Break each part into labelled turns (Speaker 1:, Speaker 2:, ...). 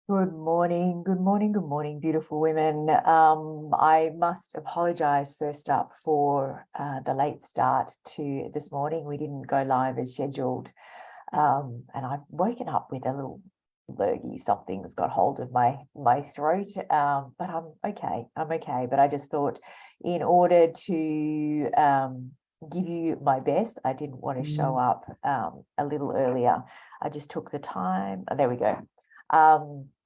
Speaker 1: Good morning, good morning, good morning, beautiful women. I must apologize first up for the late start to this morning. We didn't go live as scheduled, and I've woken up with a little lurgy. Something's got hold of my throat, but I'm okay. I'm okay. But I just thought, in order to give you my best, I didn't want to show up a little earlier. I just took the time. Oh, there we go.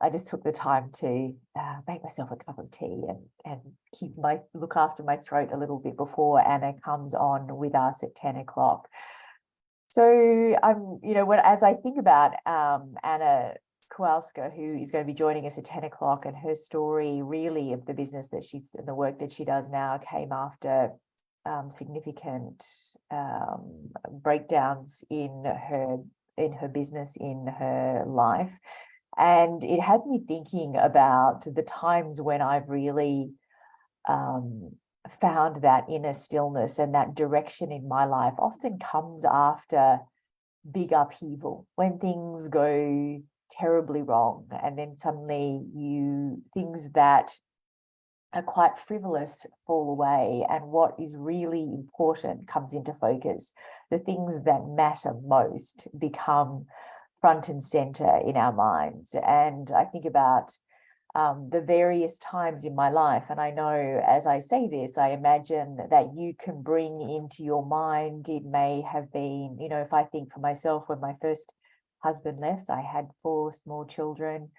Speaker 1: I just took the time to make myself a cup of tea and look after my throat a little bit before Anna comes on with us at 10 o'clock. So as I think about Anna Kowalska, who is going to be joining us at 10 o'clock, and her story really of the business that she's and the work that she does now came after significant breakdowns in her business, in her life. And it had me thinking about the times when I've really found that inner stillness, and that direction in my life often comes after big upheaval, when things go terribly wrong, and then suddenly things that are quite frivolous fall away, and what is really important comes into focus. The things that matter most become front and center in our minds. And I think about the various times in my life. And I know as I say this, I imagine that you can bring into your mind, it may have been, if I think for myself, when my first husband left, I had 4 small children,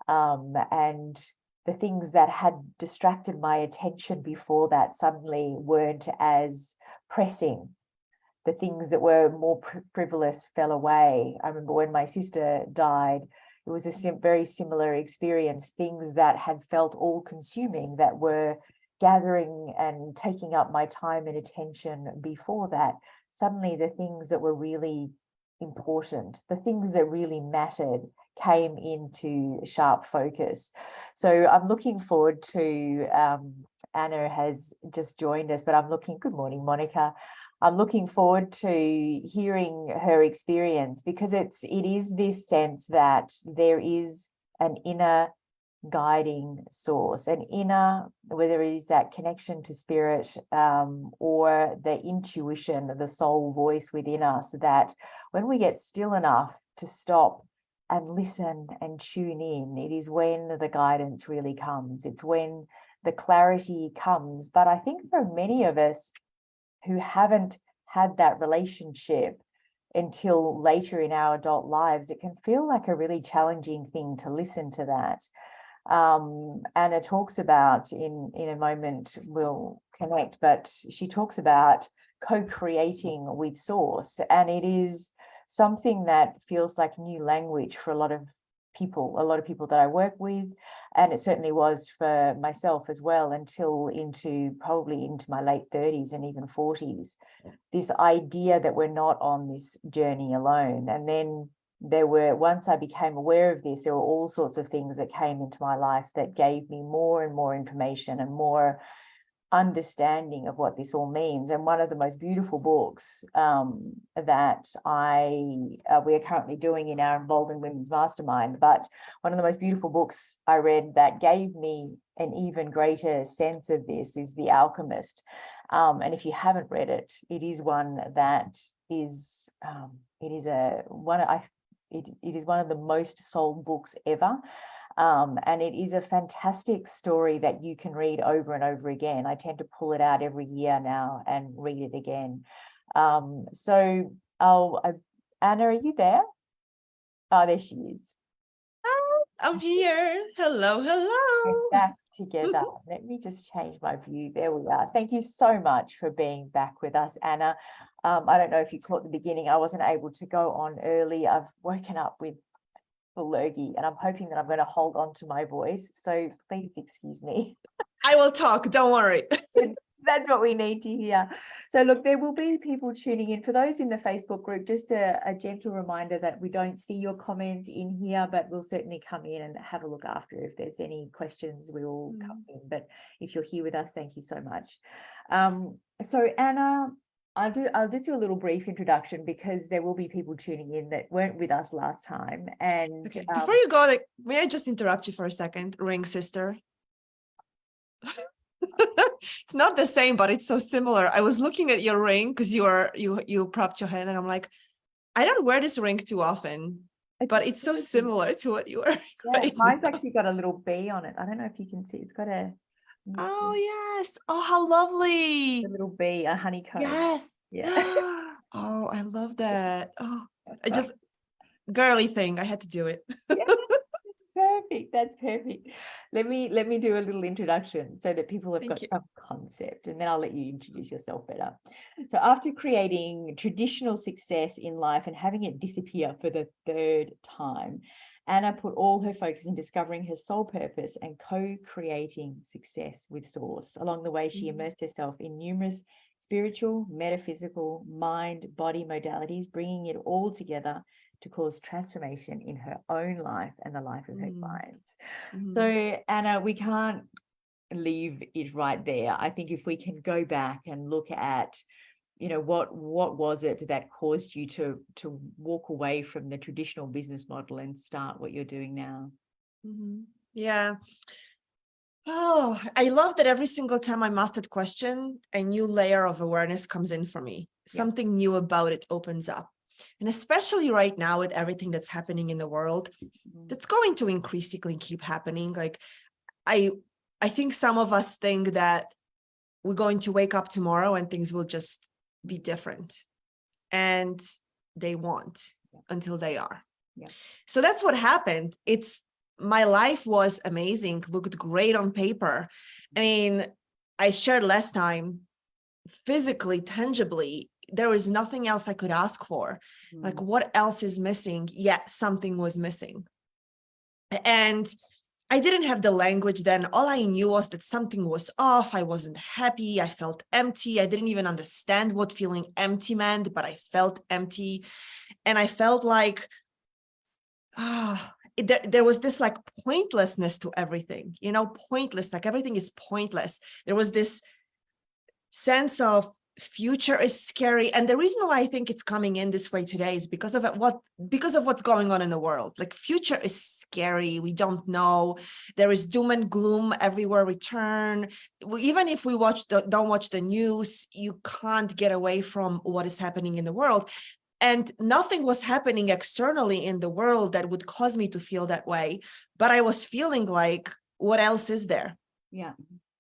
Speaker 1: and the things that had distracted my attention before that suddenly weren't as pressing. The things that were more frivolous fell away. I remember when my sister died, it was a very similar experience. Things that had felt all-consuming, that were gathering and taking up my time and attention before that, suddenly the things that were really important, the things that really mattered, came into sharp focus. So I'm looking forward to, Anna has just joined us, but good morning, Monica. I'm looking forward to hearing her experience, because it is this sense that there is an inner guiding source, whether it is that connection to spirit, or the intuition, the soul voice within us, that when we get still enough to stop and listen and tune in, it is when the guidance really comes. It's when the clarity comes. But I think for many of us who haven't had that relationship until later in our adult lives, it can feel like a really challenging thing to listen to that. Anna talks about, in a moment we'll connect, but she talks about co-creating with source, and it is something that feels like new language for a lot of people that I work with, and it certainly was for myself as well, until probably into my late 30s and even 40s. This idea that we're not on this journey alone. And then once I became aware of this, there were all sorts of things that came into my life that gave me more and more information and more understanding of what this all means. And one of the most beautiful books that we are currently doing in our Involving Women's Mastermind, but one of the most beautiful books I read that gave me an even greater sense of this is The Alchemist. And if you haven't read it, it is one that is it is one of the most sold books ever. And it is a fantastic story that you can read over and over again. I tend to pull it out every year now and read it again. Anna, are you there? Oh, there she is.
Speaker 2: I'm here. Hello, hello.
Speaker 1: We're back together. Let me just change my view. There we are. Thank you so much for being back with us, Anna. I don't know if you caught the beginning. I wasn't able to go on early. I've woken up with lurgy, and I'm hoping that I'm going to hold on to my voice, so please excuse me.
Speaker 2: I will talk, don't worry.
Speaker 1: That's what we need to hear. So look, there will be people tuning in. For those in the Facebook group, just a gentle reminder that we don't see your comments in here, but we'll certainly come in and have a look after. If there's any questions, we will come in. But if you're here with us, thank you so much. So Anna, I'll just do a little brief introduction because there will be people tuning in that weren't with us last time. And
Speaker 2: Okay, before you go, like, may I just interrupt you for a second? Ring sister. It's not the same, but it's so similar. I was looking at your ring because you propped your head, and I'm like, I don't wear this ring too often, but it's so similar to what you wear.
Speaker 1: Yeah, mine's actually got a little bee on it. I don't know if you can see. It's got a
Speaker 2: Oh yes. Oh, how lovely.
Speaker 1: little bee, a honeycomb.
Speaker 2: Yes.
Speaker 1: Yeah.
Speaker 2: Oh, I love that. Oh, I just girly thing. I had to do it.
Speaker 1: Yeah, perfect. That's perfect. Let me do a little introduction so that people have
Speaker 2: Thank
Speaker 1: got
Speaker 2: you.
Speaker 1: some concept, and then I'll let you introduce yourself better. So after creating traditional success in life and having it disappear for the third time, Anna put all her focus in discovering her soul purpose and co-creating success with Source. Along the way, she immersed herself in numerous spiritual, metaphysical, mind-body modalities, bringing it all together to cause transformation in her own life and the life of her clients. So, Anna, we can't leave it right there. I think if we can go back and look at, what was it that caused you to walk away from the traditional business model and start what you're doing now?
Speaker 2: Yeah. Oh, I love that every single time I ask that question, a new layer of awareness comes in for me. Something new about it opens up. And especially right now with everything that's happening in the world, that's going to increasingly keep happening. Like I think some of us think that we're going to wake up tomorrow and things will just be different. And they won't until they are.
Speaker 1: Yeah.
Speaker 2: So that's what happened. My life was amazing, looked great on paper. I mean, I shared last time, physically, tangibly, there was nothing else I could ask for. Like, what else is missing? Yeah, something was missing. And I didn't have the language then. All I knew was that something was off. I wasn't happy. I felt empty. I didn't even understand what feeling empty meant, but I felt empty. And I felt like, there was this like pointlessness to everything, pointless, like everything is pointless. There was this sense of future is scary. And the reason why I think it's coming in this way today is because of what's going on in the world. Like future is scary. We don't know. There is doom and gloom everywhere we turn. Even if we don't watch the news, you can't get away from what is happening in the world. And nothing was happening externally in the world that would cause me to feel that way. But I was feeling like, what else is there?
Speaker 1: Yeah.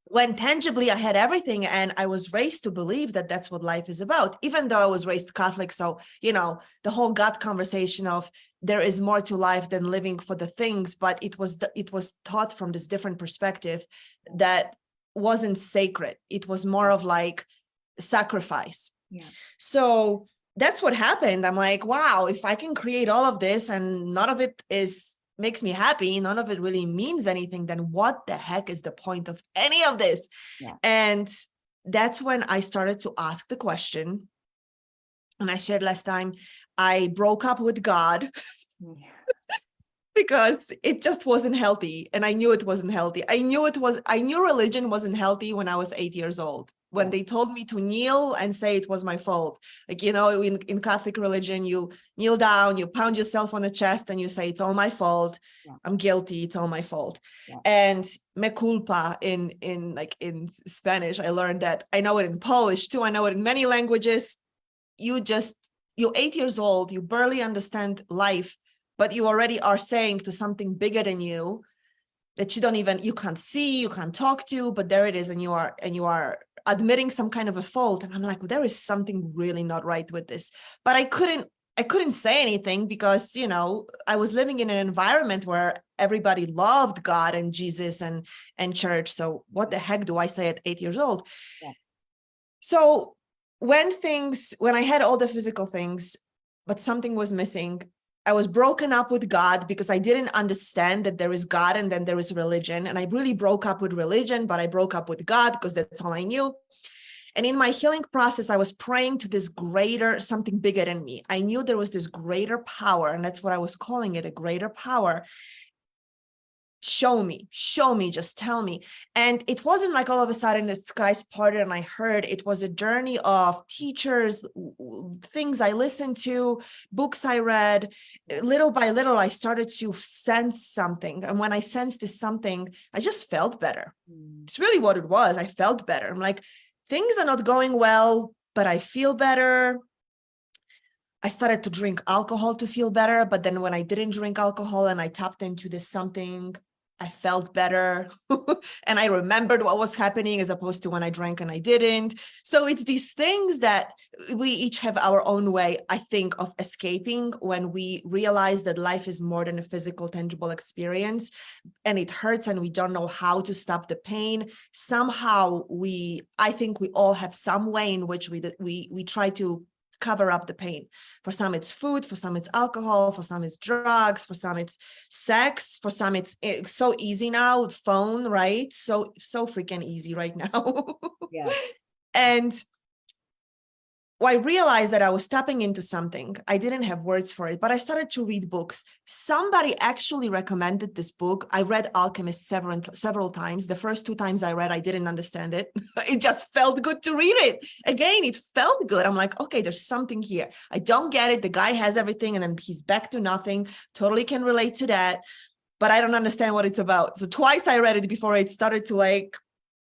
Speaker 2: When tangibly I had everything, and I was raised to believe that that's what life is about, even though I was raised Catholic. So, the whole God conversation of there is more to life than living for the things, but it was taught from this different perspective that wasn't sacred. It was more of like sacrifice.
Speaker 1: Yeah.
Speaker 2: So that's what happened. I'm like, wow, if I can create all of this and none of it makes me happy, none of it really means anything, then what the heck is the point of any of this?
Speaker 1: Yeah.
Speaker 2: And that's when I started to ask the question. And I shared last time, I broke up with God because it just wasn't healthy. And I knew it wasn't healthy. I knew religion wasn't healthy when I was 8 years old. When they told me to kneel and say it was my fault. Like, in Catholic religion, you kneel down, you pound yourself on the chest and you say, it's all my fault. I'm guilty. It's all my fault. And me culpa in Spanish, I learned that. I know it in Polish too. I know it in many languages. You're 8 years old. You barely understand life, but you already are saying to something bigger than you that you can't see, you can't talk to, but there it is. And you are admitting some kind of a fault. And I'm like, well, there is something really not right with this. But I couldn't say anything because, I was living in an environment where everybody loved God and Jesus and church. So what the heck do I say at 8 years old?
Speaker 1: Yeah.
Speaker 2: So when I had all the physical things, but something was missing, I was broken up with God because I didn't understand that there is God and then there is religion. And I really broke up with religion, but I broke up with God because that's all I knew. And in my healing process, I was praying to this greater, something bigger than me. I knew there was this greater power, and that's what I was calling it, a greater power. show me, just tell me. And it wasn't like all of a sudden the skies parted and I heard. It was a journey of teachers, things I listened to, books I read. Little by little, I started to sense something. And when I sensed this something, I just felt better. It's really what it was. I felt better. I'm like, things are not going well, but I feel better. I started to drink alcohol to feel better. But then when I didn't drink alcohol and I tapped into this something, I felt better. And I remembered what was happening as opposed to when I drank and I didn't. So it's these things that we each have our own way, I think, of escaping when we realize that life is more than a physical, tangible experience and it hurts and we don't know how to stop the pain. Somehow I think we all have some way in which we try to cover up the pain. For some it's food, for some it's alcohol, for some it's drugs, for some it's sex, for some it's so easy now, phone, right? So freaking easy right now.
Speaker 1: Yeah.
Speaker 2: And I realized that I was tapping into something. I didn't have words for it, but I started to read books. Somebody actually recommended this book. I read Alchemist several times. The first 2 times I read, I didn't understand it. It just felt good to read it. Again, it felt good. I'm like, okay, there's something here. I don't get it. The guy has everything and then he's back to nothing. Totally can relate to that, but I don't understand what it's about. So twice I read it before it started to like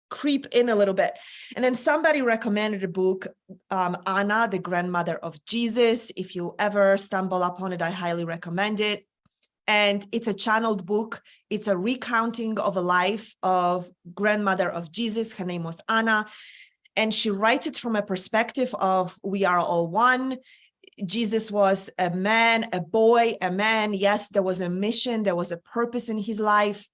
Speaker 2: creep in a little bit. And then somebody recommended a book, Anna, the grandmother of Jesus. If you ever stumble upon it, I highly recommend it. And it's a channeled book. It's a recounting of a life of grandmother of Jesus. Her name was Anna. And she writes it from a perspective of we are all one. Jesus was a man, a boy, a man. Yes, there was a mission. There was a purpose in his life.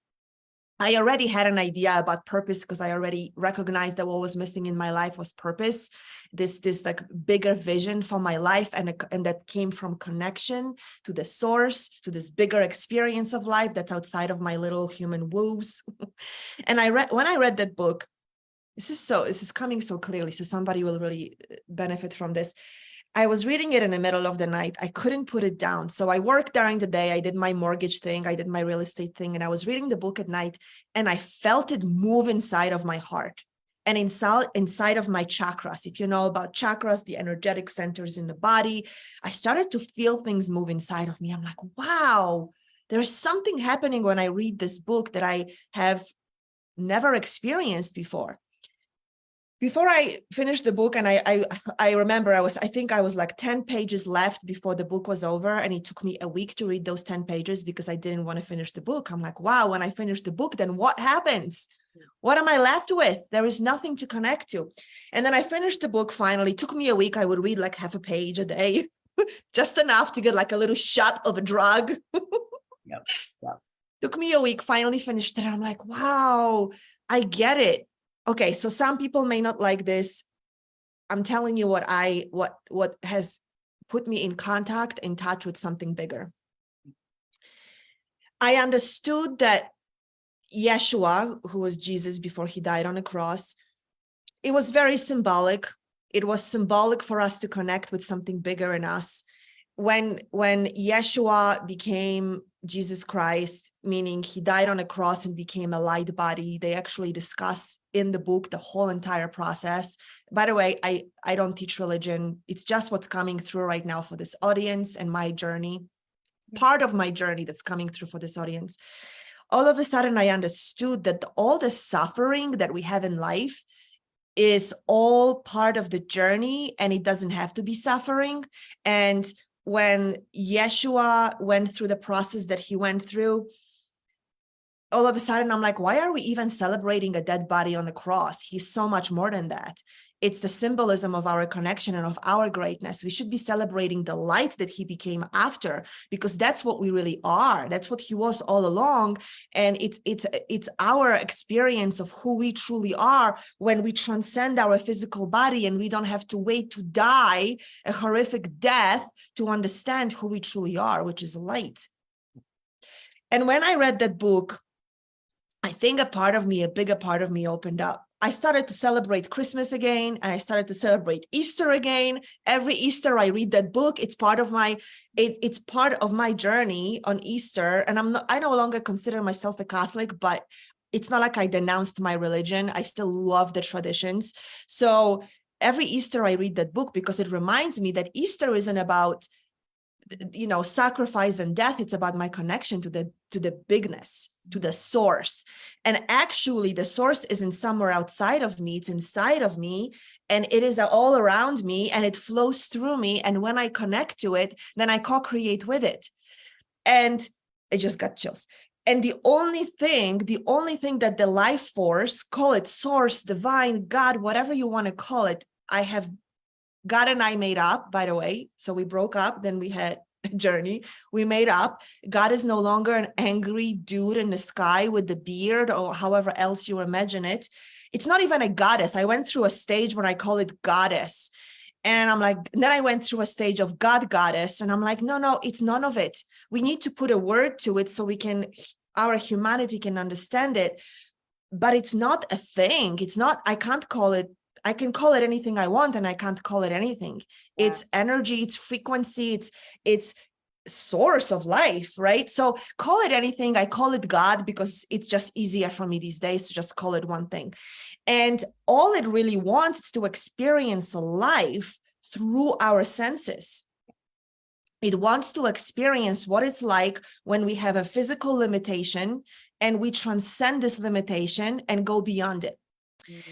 Speaker 2: I already had an idea about purpose because I already recognized that what was missing in my life was purpose, this like bigger vision for my life, and that came from connection to the source, to this bigger experience of life that's outside of my little human woes. And when I read that book, this is coming so clearly, so somebody will really benefit from this. I was reading it in the middle of the night. I couldn't put it down. So I worked during the day. I did my mortgage thing. I did my real estate thing. And I was reading the book at night and I felt it move inside of my heart and inside of my chakras. If you know about chakras, the energetic centers in the body, I started to feel things move inside of me. I'm like, wow, there's something happening when I read this book that I have never experienced before. Before I finished the book, and I remember I think I was like 10 pages left before the book was over, and it took me a week to read those 10 pages because I didn't want to finish the book. I'm like, wow, when I finish the book, then what happens? What am I left with? There is nothing to connect to. And then I finished the book finally. It took me a week. I would read like half a page a day, just enough to get like a little shot of a drug.
Speaker 1: Yep. Yep.
Speaker 2: Took me a week, finally finished it. I'm like, wow, I get it. Okay, so some people may not like this. I'm telling you what has put me in touch with something bigger. I understood that Yeshua, who was Jesus before he died on a cross, it was very symbolic. It was symbolic for us to connect with something bigger in us. When Yeshua became Jesus Christ, meaning he died on a cross and became a light body, they actually discuss in the book the whole entire process. By the way, I don't teach religion. It's just what's coming through right now for this audience and my journey, part of my journey that's coming through for this audience. All of a sudden, I understood that all the suffering that we have in life is all part of the journey, and it doesn't have to be suffering. And when Yeshua went through the process that he went through, all of a sudden, I'm like, why are we even celebrating a dead body on the cross? He's so much more than that. It's the symbolism of our connection and of our greatness. We should be celebrating the light that he became after, because that's what we really are. That's what he was all along. And it's our experience of who we truly are when we transcend our physical body and we don't have to wait to die a horrific death to understand who we truly are, which is light. And when I read that book, I think a bigger part of me opened up. I started to celebrate Christmas again, and I started to celebrate Easter again. Every Easter I read that book. It's part of my it's part of my journey on Easter. And I no longer consider myself a Catholic, but it's not like I denounced my religion. I still love the traditions. So every Easter I read that book because it reminds me that Easter isn't about, you know, sacrifice and death. It's about my connection to the bigness, to the source. And actually the source isn't somewhere outside of me, it's inside of me, and it is all around me, and it flows through me. And when I connect to it, then I co-create with it. And it just got chills. And the only thing that the life force, call it source, divine, God, whatever you want to call it, God and I made up, by the way. So we broke up, then we had a journey. We made up. God is no longer an angry dude in the sky with the beard or however else you imagine it. It's not even a goddess. I went through a stage where I call it goddess. And I'm like, then I went through a stage of God goddess. And I'm like, no, it's none of it. We need to put a word to it so our humanity can understand it. But it's not a thing. It's not, I can call it anything I want, and I can't call it anything. Yeah. It's energy, it's frequency, it's source of life, right? So call it anything. I call it God because it's just easier for me these days to just call it one thing. And all it really wants is to experience life through our senses. It wants to experience what it's like when we have a physical limitation and we transcend this limitation and go beyond it. Mm-hmm.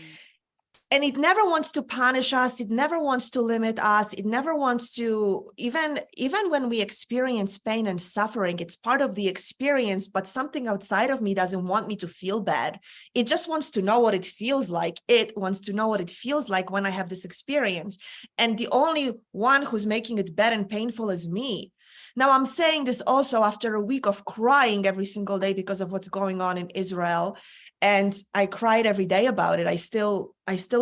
Speaker 2: And it never wants to punish us. It never wants to limit us. It never wants to, even when we experience pain and suffering, it's part of the experience, but something outside of me doesn't want me to feel bad. It just wants to know what it feels like. It wants to know what it feels like when I have this experience. And the only one who's making it bad and painful is me. Now, I'm saying this also after a week of crying every single day because of what's going on in Israel. And I cried every day about it. I still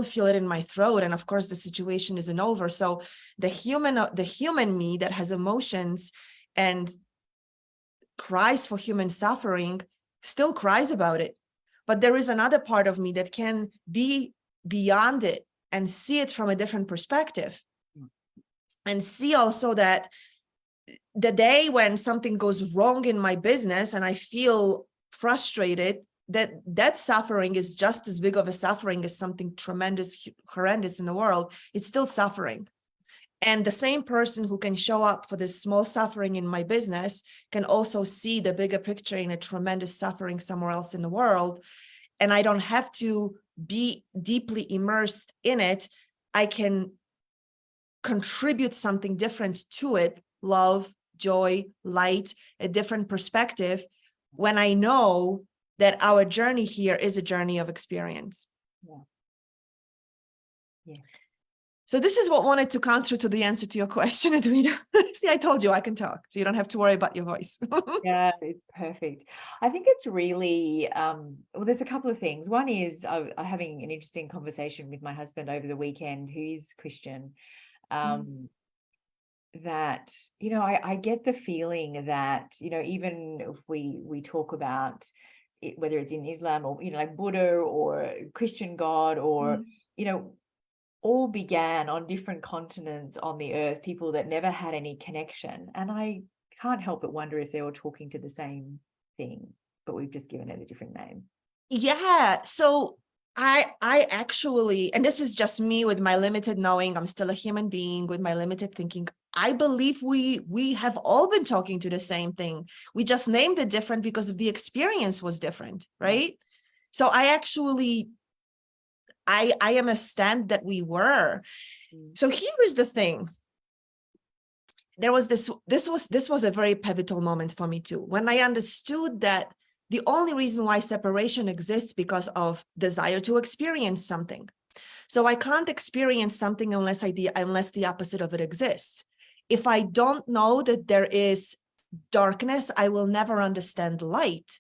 Speaker 2: feel it in my throat. And of course, the situation isn't over. So the human me that has emotions and cries for human suffering still cries about it. But there is another part of me that can be beyond it and see it from a different perspective. And see also that the day when something goes wrong in my business and I feel frustrated, that suffering is just as big of a suffering as something tremendous, horrendous in the world. It's still suffering. And the same person who can show up for this small suffering in my business can also see the bigger picture in a tremendous suffering somewhere else in the world. And I don't have to be deeply immersed in it. I can contribute something different to it, love, joy, light, a different perspective, when I know that our journey here is a journey of experience. Yeah. So this is what wanted to come through to the answer to your question, Edwina. See, I told you I can talk, so you don't have to worry about your voice.
Speaker 1: Yeah, it's perfect. I think it's really, well, there's a couple of things. One is I'm having an interesting conversation with my husband over the weekend, who is Christian, that, you know, I get the feeling that, you know, even if we talk about it, whether it's in Islam or, you know, like Buddha or Christian God or, you know, all began on different continents on the earth, people that never had any connection. And I can't help but wonder if they were talking to the same thing, but we've just given it a different name.
Speaker 2: Yeah. So I actually, and this is just me with my limited knowing, I'm still a human being with my limited thinking. I believe we have all been talking to the same thing. We just named it different because the experience was different, right? So I actually, I am a stand that we were. So here is the thing. There was this was a very pivotal moment for me too. When I understood that the only reason why separation exists because of desire to experience something. So I can't experience something unless the opposite of it exists. If I don't know that there is darkness, I will never understand light.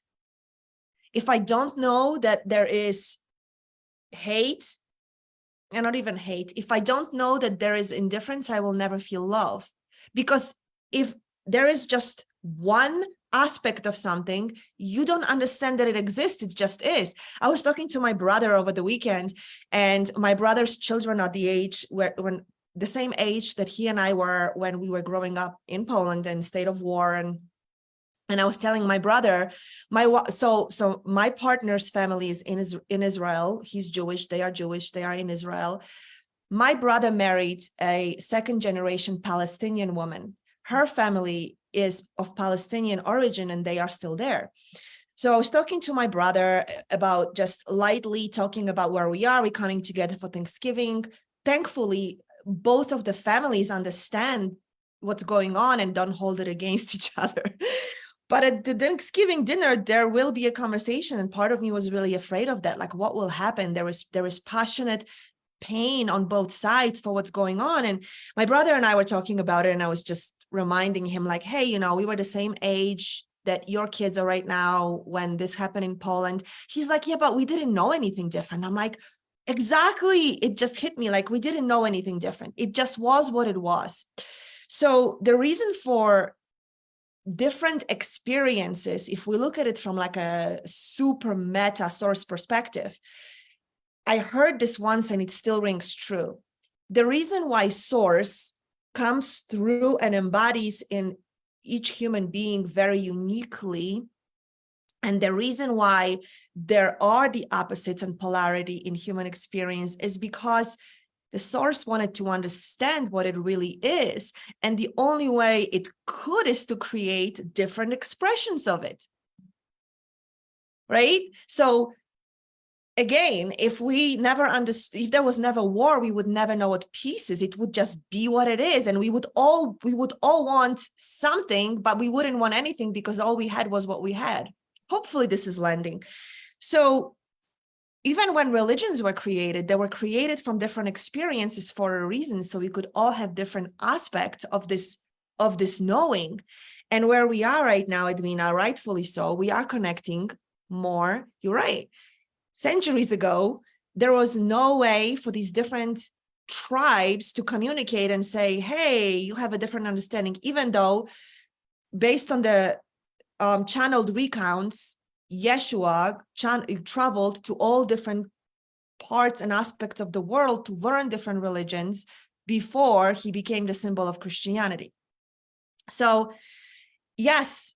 Speaker 2: If I don't know that there is hate, and not even hate, if I don't know that there is indifference, I will never feel love. Because if there is just one aspect of something, you don't understand that it exists. It just is. I was talking to my brother over the weekend, and my brother's children are the age when the same age that he and I were when we were growing up in Poland in state of war. And I was telling my brother, so my partner's family is in Israel. He's Jewish. They are Jewish. They are in Israel. My brother married a second generation Palestinian woman. Her family is of Palestinian origin, and they are still there. So I was talking to my brother about just lightly talking about where we are. We're coming together for Thanksgiving. Thankfully, both of the families understand what's going on and don't hold it against each other. But at the Thanksgiving dinner, there will be a conversation. And part of me was really afraid of that. Like, what will happen? There is passionate pain on both sides for what's going on. And my brother and I were talking about it. And I was just reminding him, like, hey, you know, we were the same age that your kids are right now when this happened in Poland. He's like, yeah, but we didn't know anything different. I'm like, exactly. It just hit me, like, we didn't know anything different. It just was what it was. So the reason for different experiences, if we look at it from like a super meta source perspective, I heard this once and it still rings true. The reason why source comes through and embodies in each human being very uniquely, and the reason why there are the opposites and polarity in human experience, is because the source wanted to understand what it really is. And the only way it could is to create different expressions of it. Right? So again, if we never understood, if there was never war, we would never know what peace is. It would just be what it is. And we would all want something, but we wouldn't want anything because all we had was what we had. Hopefully this is landing. So even when religions were created, they were created from different experiences for a reason. So we could all have different aspects of this knowing. And where we are right now, Edwina, rightfully so, we are connecting more. You're right. Centuries ago, there was no way for these different tribes to communicate and say, hey, you have a different understanding, even though based on the channeled recounts, Yeshua traveled to all different parts and aspects of the world to learn different religions before he became the symbol of Christianity. So yes,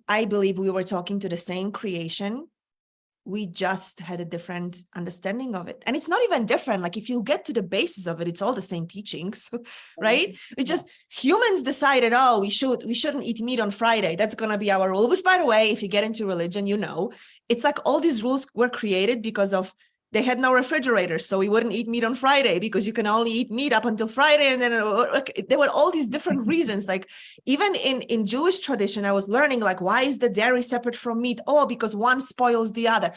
Speaker 2: I believe we were talking to the same creation. We just had a different understanding of it. And it's not even different. Like, if you get to the basis of it, it's all the same teachings, right? It just, humans decided, oh, we shouldn't eat meat on Friday. That's going to be our rule, which, by the way, if you get into religion, you know, it's like all these rules were created because of, they had no refrigerators, so we wouldn't eat meat on Friday because you can only eat meat up until Friday. And then there were all these different reasons. Like, even in Jewish tradition, I was learning, like, why is the dairy separate from meat? Oh, because one spoils the other.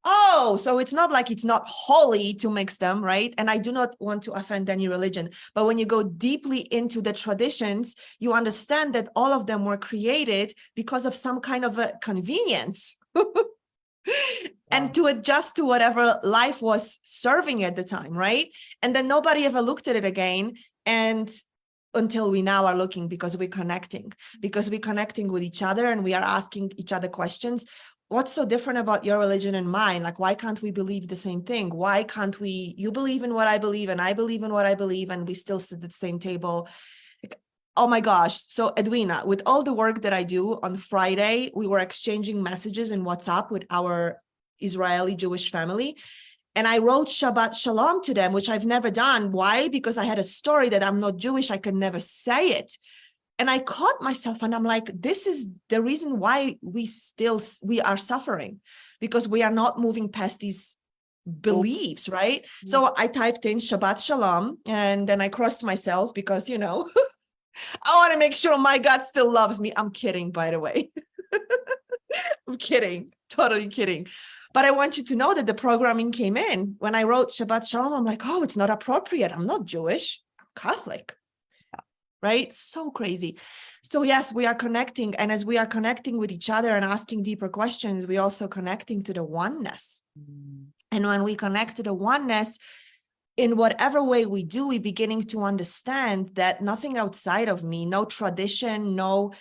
Speaker 2: Oh, so it's not like it's not holy to mix them, right? And I do not want to offend any religion, but when you go deeply into the traditions, you understand that all of them were created because of some kind of a convenience. And to adjust to whatever life was serving at the time, right? And then nobody ever looked at it again, and until we now are looking, because we're connecting with each other, and we are asking each other questions. What's so different about your religion and mine? Like, why can't we believe the same thing? Why can't we, you believe in what I believe and I believe in what I believe, and we still sit at the same table? Oh my gosh. So Edwina, with all the work that I do, on Friday, we were exchanging messages in WhatsApp with our Israeli Jewish family. And I wrote Shabbat Shalom to them, which I've never done. Why? Because I had a story that I'm not Jewish. I could never say it. And I caught myself and I'm like, this is the reason why we are suffering, because we are not moving past these beliefs, right? So I typed in Shabbat Shalom and then I crossed myself because, you know, I want to make sure my God still loves me. I'm kidding, by the way. I'm kidding, totally kidding. But I want you to know that the programming came in. When I wrote Shabbat Shalom, I'm like, oh, it's not appropriate. I'm not Jewish, I'm Catholic. Right? So crazy. So yes, we are connecting. And as we are connecting with each other and asking deeper questions, we're also connecting to the oneness. And when we connect to the oneness, in whatever way we do, we're beginning to understand that nothing outside of me, no tradition, no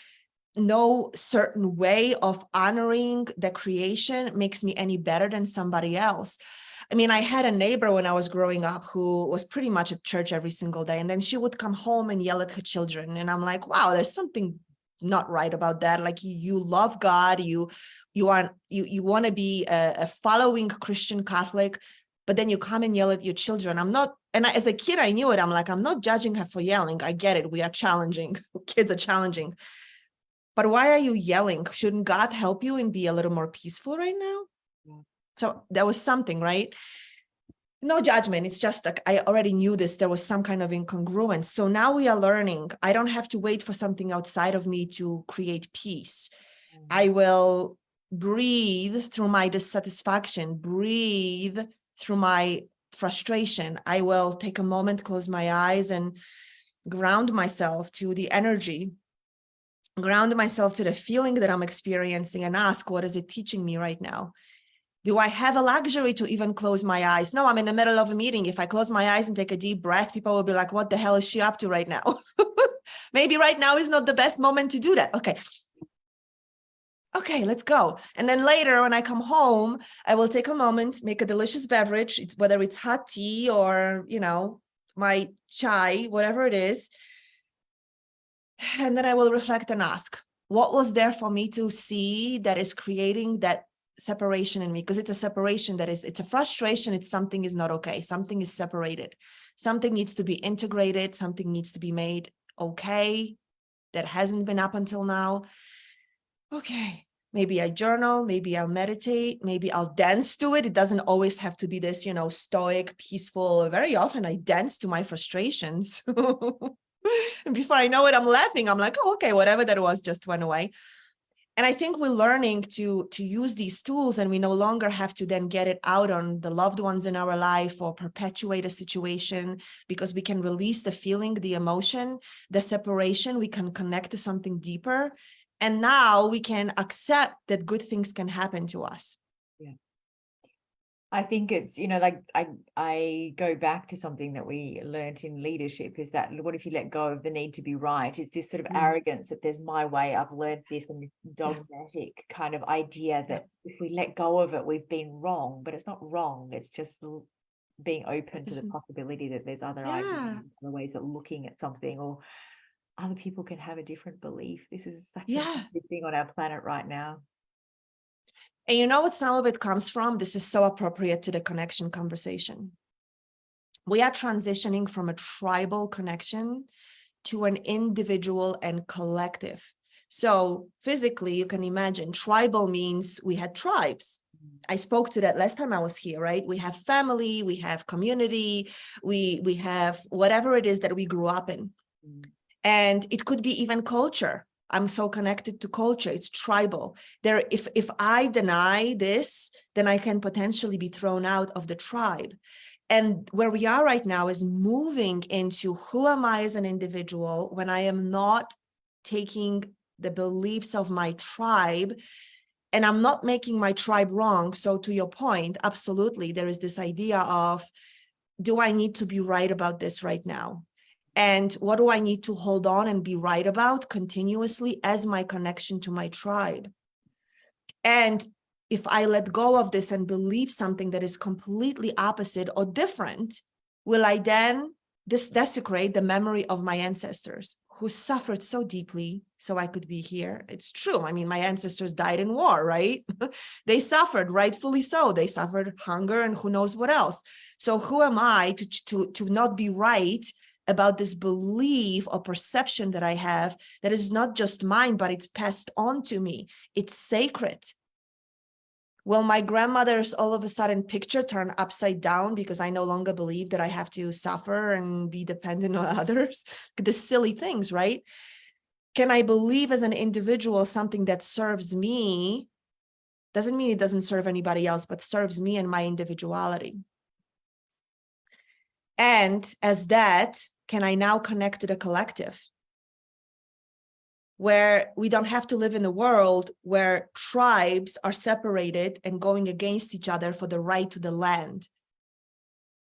Speaker 2: no certain way of honoring the creation makes me any better than somebody else. I mean, I had a neighbor when I was growing up who was pretty much at church every single day. And then she would come home and yell at her children. And I'm like, wow, there's something not right about that. Like you love God, you want to be a following Christian Catholic, but then you come and yell at your children. I'm not, and as a kid, I knew it. I'm like, I'm not judging her for yelling. I get it. We are challenging. Kids are challenging. But why are you yelling? Shouldn't God help you and be a little more peaceful right now? Yeah. So there was something, right? No judgment. It's just like, I already knew this. There was some kind of incongruence. So now we are learning. I don't have to wait for something outside of me to create peace. I will breathe through my dissatisfaction, breathe through my frustration. I will take a moment, close my eyes, and ground myself to the energy, ground myself to the feeling that I'm experiencing, and ask, what is it teaching me right now? Do I have a luxury to even close my eyes? No, I'm in the middle of a meeting. If I close my eyes and take a deep breath, people will be like, what the hell is she up to right now? Maybe right now is not the best moment to do that. Okay, let's go. And then later when I come home, I will take a moment, make a delicious beverage, whether it's hot tea or, my chai, whatever it is. And then I will reflect and ask, what was there for me to see that is creating that separation in me? Because it's a separation it's a frustration. It's something is not okay. Something is separated. Something needs to be integrated. Something needs to be made okay. That hasn't been up until now. Okay, maybe I journal, maybe I'll meditate, maybe I'll dance to it. It doesn't always have to be this, stoic, peaceful. Very often I dance to my frustrations. And before I know it, I'm laughing. I'm like, oh, okay, whatever that was just went away. And I think we're learning to use these tools, and we no longer have to then get it out on the loved ones in our life or perpetuate a situation, because we can release the feeling, the emotion, the separation. We can connect to something deeper. And now we can accept that good things can happen to us.
Speaker 1: Yeah. I think it's, like I go back to something that we learned in leadership, is that what if you let go of the need to be right? It's this sort of arrogance that there's my way, I've learned this, and this dogmatic kind of idea that if we let go of it, we've been wrong. But it's not wrong. It's just being open to the possibility that there's other ideas, other ways of looking at something, or other people can have a different belief. This is such a big thing on our planet right now.
Speaker 2: And you know what some of it comes from? This is so appropriate to the connection conversation. We are transitioning from a tribal connection to an individual and collective. So physically, you can imagine tribal means we had tribes. I spoke to that last time I was here, right? We have family, we have community, we have whatever it is that we grew up in. And it could be even culture. I'm so connected to culture. It's tribal. If I deny this, then I can potentially be thrown out of the tribe. And where we are right now is moving into who am I as an individual when I am not taking the beliefs of my tribe, and I'm not making my tribe wrong. So to your point, absolutely, there is this idea of, do I need to be right about this right now? And what do I need to hold on and be right about continuously as my connection to my tribe? And if I let go of this and believe something that is completely opposite or different, will I then desecrate the memory of my ancestors who suffered so deeply so I could be here? It's true. I mean, my ancestors died in war, right? They suffered, rightfully so. They suffered hunger and who knows what else. So who am I to not be right about this belief or perception that I have that is not just mine, but it's passed on to me? It's sacred. Will my grandmother's all of a sudden picture turn upside down because I no longer believe that I have to suffer and be dependent on others? The silly things, right? Can I believe as an individual something that serves me? Doesn't mean it doesn't serve anybody else, but serves me and my individuality. And as that, can I now connect to the collective, where we don't have to live in a world where tribes are separated and going against each other for the right to the land?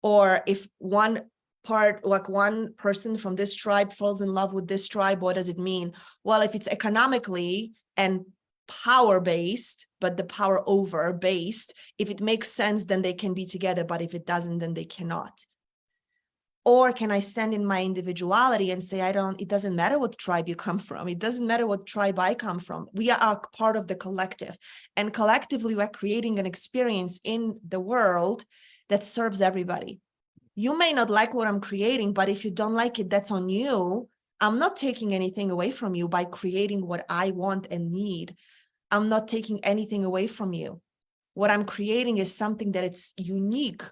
Speaker 2: Or if one like one person from this tribe falls in love with this tribe, what does it mean? Well, if it's economically and power-based, but the power over based, if it makes sense, then they can be together. But if it doesn't, then they cannot. Or can I stand in my individuality and say, it doesn't matter what tribe you come from. It doesn't matter what tribe I come from. We are part of the collective. And collectively, we're creating an experience in the world that serves everybody. You may not like what I'm creating, but if you don't like it, that's on you. I'm not taking anything away from you by creating what I want and need. I'm not taking anything away from you. What I'm creating is something that it's unique,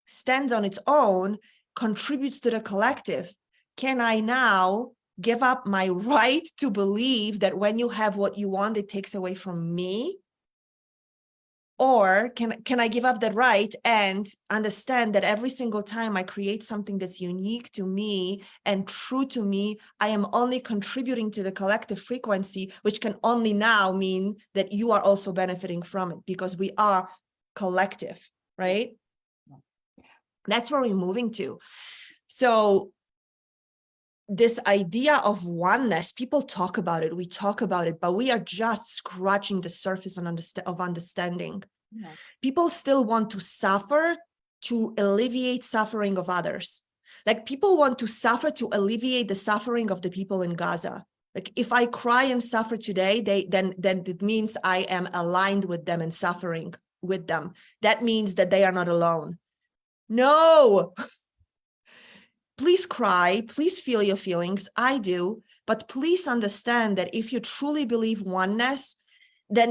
Speaker 2: stands on its own, contributes to the collective. Can I now give up my right to believe that when you have what you want, it takes away from me? Or can I give up that right and understand that every single time I create something that's unique to me and true to me, I am only contributing to the collective frequency, which can only now mean that you are also benefiting from it because we are collective, right? That's where we're moving to. So this idea of oneness, people talk about it, we talk about it, but we are just scratching the surface of understanding.
Speaker 1: Yeah.
Speaker 2: People still want to suffer to alleviate suffering of others. Like people want to suffer to alleviate the suffering of the people in Gaza. Like if I cry and suffer today, then it means I am aligned with them and suffering with them. That means that they are not alone. No. Please cry, please feel your feelings. I do, but please understand that if you truly believe oneness, then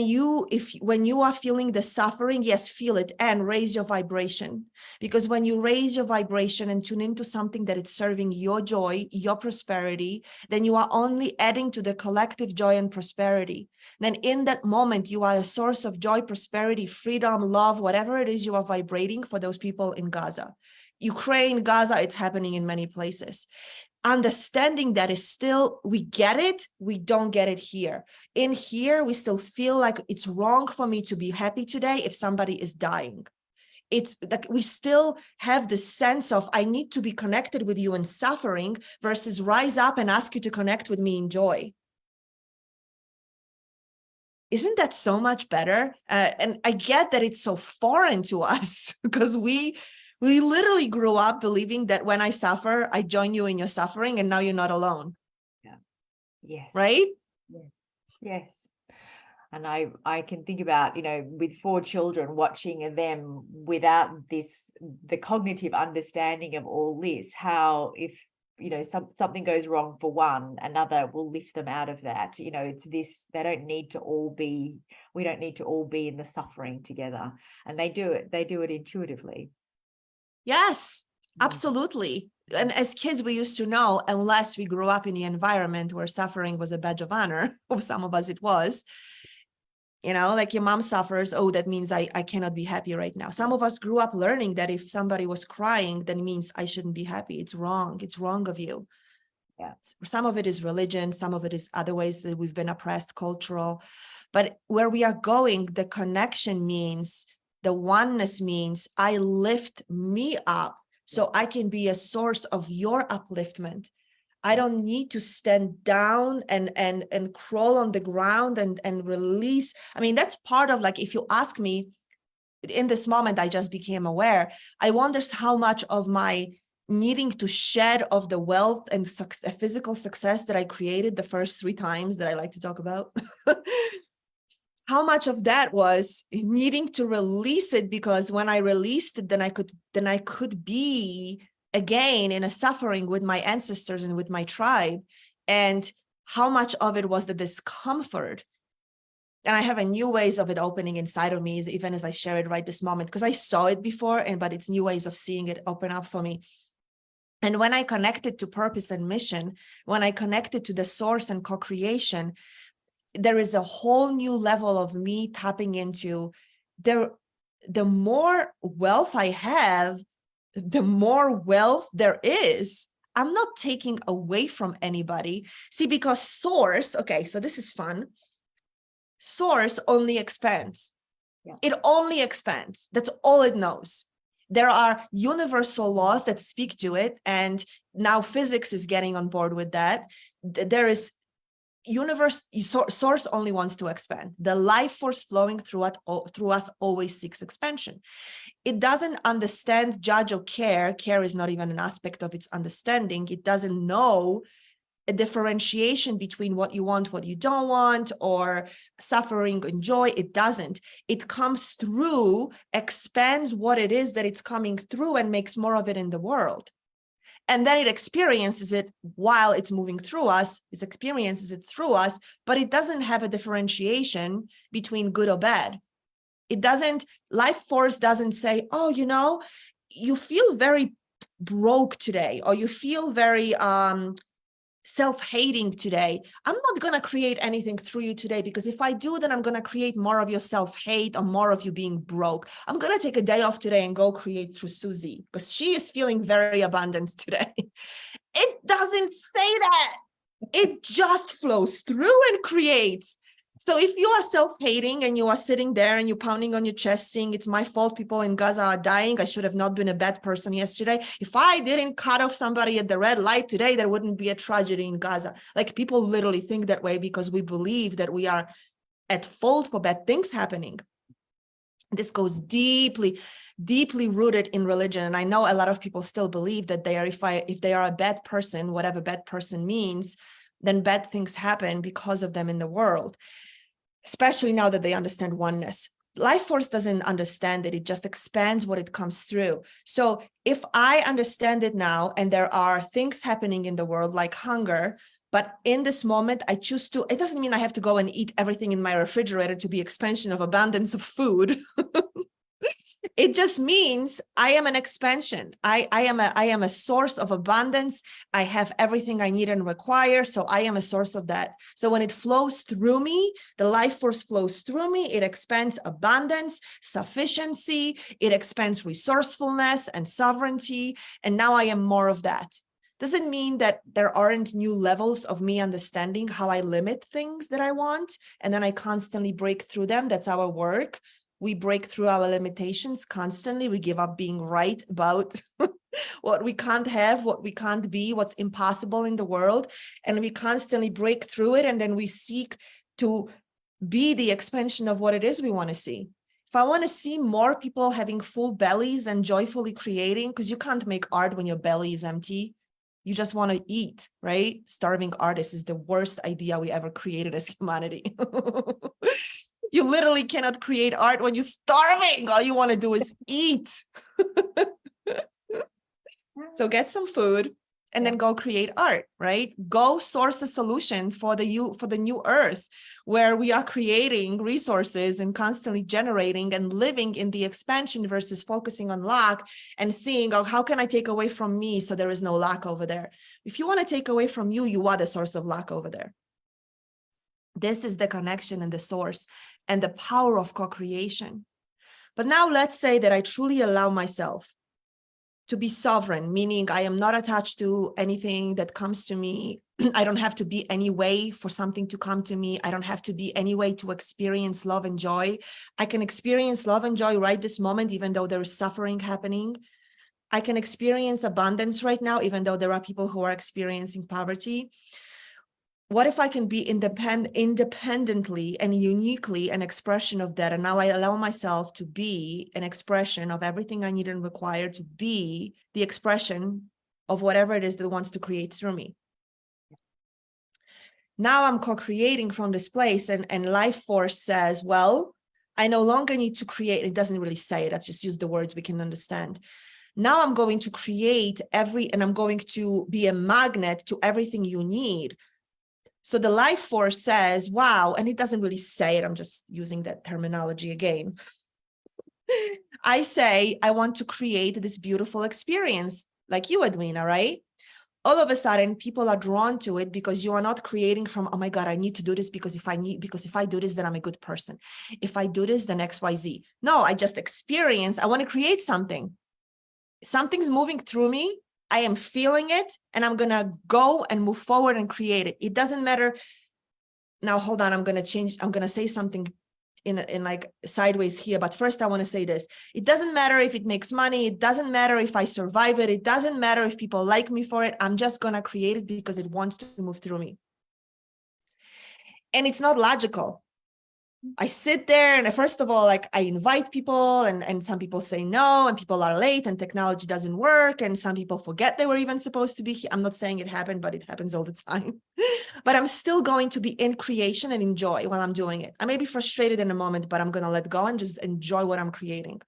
Speaker 2: when you are feeling the suffering, yes, feel it and raise your vibration. Because when you raise your vibration and tune into something that is serving your joy, your prosperity, then you are only adding to the collective joy and prosperity. Then in that moment, you are a source of joy, prosperity, freedom, love, whatever it is you are vibrating for those people in Gaza. Ukraine, Gaza, it's happening in many places. Understanding that is still, we get it, we don't get it here. In here, we still feel like it's wrong for me to be happy today if somebody is dying. It's like we still have the sense of, I need to be connected with you in suffering versus rise up and ask you to connect with me in joy. Isn't that so much better? And I get that it's so foreign to us because we literally grew up believing that when I suffer, I join you in your suffering and now you're not alone.
Speaker 1: Yeah. Yes.
Speaker 2: Right?
Speaker 1: Yes. Yes. And I can think about, with 4 children, watching them without the cognitive understanding of all this, how if, something goes wrong for one, another will lift them out of that. It's this, we don't need to all be in the suffering together. And they do it intuitively.
Speaker 2: Yes, absolutely. And as kids, we used to know, unless we grew up in the environment where suffering was a badge of honor, for some of us it was, like your mom suffers, oh, that means I cannot be happy right now. Some of us grew up learning that if somebody was crying, then it means I shouldn't be happy. It's wrong. It's wrong of you.
Speaker 1: Yeah.
Speaker 2: Some of it is religion. Some of it is other ways that we've been oppressed, cultural. But where we are going, the connection means, the oneness means I lift me up so I can be a source of your upliftment. I don't need to stand down and crawl on the ground and release. I mean, that's part of, like, if you ask me, in this moment, I just became aware. I wonder how much of my needing to shed of the wealth and physical success that I created the first 3 times that I like to talk about, how much of that was needing to release it, because when I released it, then I could be again in a suffering with my ancestors and with my tribe. And how much of it was the discomfort. And I have a new ways of it opening inside of me, even as I share it right this moment, because I saw it before, but it's new ways of seeing it open up for me. And when I connected to purpose and mission, when I connected to the source and co-creation, there is a whole new level of me tapping into the more wealth I have, the more wealth there is. I'm not taking away from anybody. See, because source, okay, so this is fun. Source only expands.
Speaker 1: Yeah.
Speaker 2: It only expands. That's all it knows. There are universal laws that speak to it. And now physics is getting on board with that. There is source only wants to expand. The life force flowing through us always seeks expansion. It doesn't understand, judge, or care. Care is not even an aspect of its understanding. It doesn't know a differentiation between what you want, what you don't want, or suffering and joy. It doesn't. It comes through, expands what it is that it's coming through, and makes more of it in the world. And then it experiences it while it's moving through us, it experiences it through us, but it doesn't have a differentiation between good or bad. It doesn't, life force doesn't say, oh, you know, you feel very broke today, or you feel very self-hating today. I'm not going to create anything through you today, because if I do, then I'm going to create more of your self-hate or more of you being broke. I'm going to take a day off today and go create through Susie, because she is feeling very abundant today. It doesn't say that. It just flows through and creates. So if you are self-hating and you are sitting there and you're pounding on your chest saying, it's my fault people in Gaza are dying, I should have not been a bad person yesterday. If I didn't cut off somebody at the red light today, there wouldn't be a tragedy in Gaza. Like, people literally think that way because we believe that we are at fault for bad things happening. This goes deeply, deeply rooted in religion. And I know a lot of people still believe that they are, if they are a bad person, whatever bad person means, then bad things happen because of them in the world, especially now that they understand oneness. Life force doesn't understand it. It just expands what it comes through. So if I understand it now, and there are things happening in the world like hunger, but in this moment, I choose to, it doesn't mean I have to go and eat everything in my refrigerator to be expansion of abundance of food. It just means I am an expansion. I am a source of abundance. I have everything I need and require. So I am a source of that. So when it flows through me, the life force flows through me, it expands abundance, sufficiency, it expands resourcefulness and sovereignty. And now I am more of that. Doesn't mean that there aren't new levels of me understanding how I limit things that I want, and then I constantly break through them. That's our work. We break through our limitations constantly. We give up being right about what we can't have, what we can't be, what's impossible in the world. And we constantly break through it. And then we seek to be the expansion of what it is we want to see. If I want to see more people having full bellies and joyfully creating, because you can't make art when your belly is empty. You just want to eat, right? Starving artists is the worst idea we ever created as humanity. You literally cannot create art when you're starving. All you want to do is eat. So get some food and then go create art, right? Go source a solution for the new earth, where we are creating resources and constantly generating and living in the expansion versus focusing on lack and seeing, oh, how can I take away from me so there is no lack over there? If you want to take away from you, you are the source of lack over there. This is the connection and the source and the power of co-creation. But now let's say that I truly allow myself to be sovereign, meaning I am not attached to anything that comes to me. I don't have to be any way for something to come to me. I don't have to be any way to experience love and joy. I can experience love and joy right this moment, even though there is suffering happening. I can experience abundance right now, even though there are people who are experiencing poverty. What if I can be independently and uniquely an expression of that? And now I allow myself to be an expression of everything I need and require to be the expression of whatever it is that wants to create through me. Now I'm co-creating from this place, and life force says, well, I no longer need to create. It doesn't really say it. Let's just use the words we can understand. Now I'm going to create and I'm going to be a magnet to everything you need. So the life force says, wow, and it doesn't really say it. I'm just using that terminology again. I say, I want to create this beautiful experience like you, Edwina, right? All of a sudden, people are drawn to it because you are not creating from, oh my God, I need to do this because if I do this, then I'm a good person. If I do this, then XYZ. No, I just experience, I want to create something. Something's moving through me. I am feeling it, and I'm going to go and move forward and create it. It doesn't matter. Now, hold on. I'm going to say something in like sideways here, but first I want to say this. It doesn't matter if it makes money. It doesn't matter if I survive it. It doesn't matter if people like me for it. I'm just going to create it because it wants to move through me. And it's not logical. I sit there and first of all, like I invite people and some people say no and people are late and technology doesn't work and some people forget they were even supposed to be here. I'm not saying it happened, but it happens all the time. But I'm still going to be in creation and enjoy while I'm doing it. I may be frustrated in a moment, but I'm going to let go and just enjoy what I'm creating.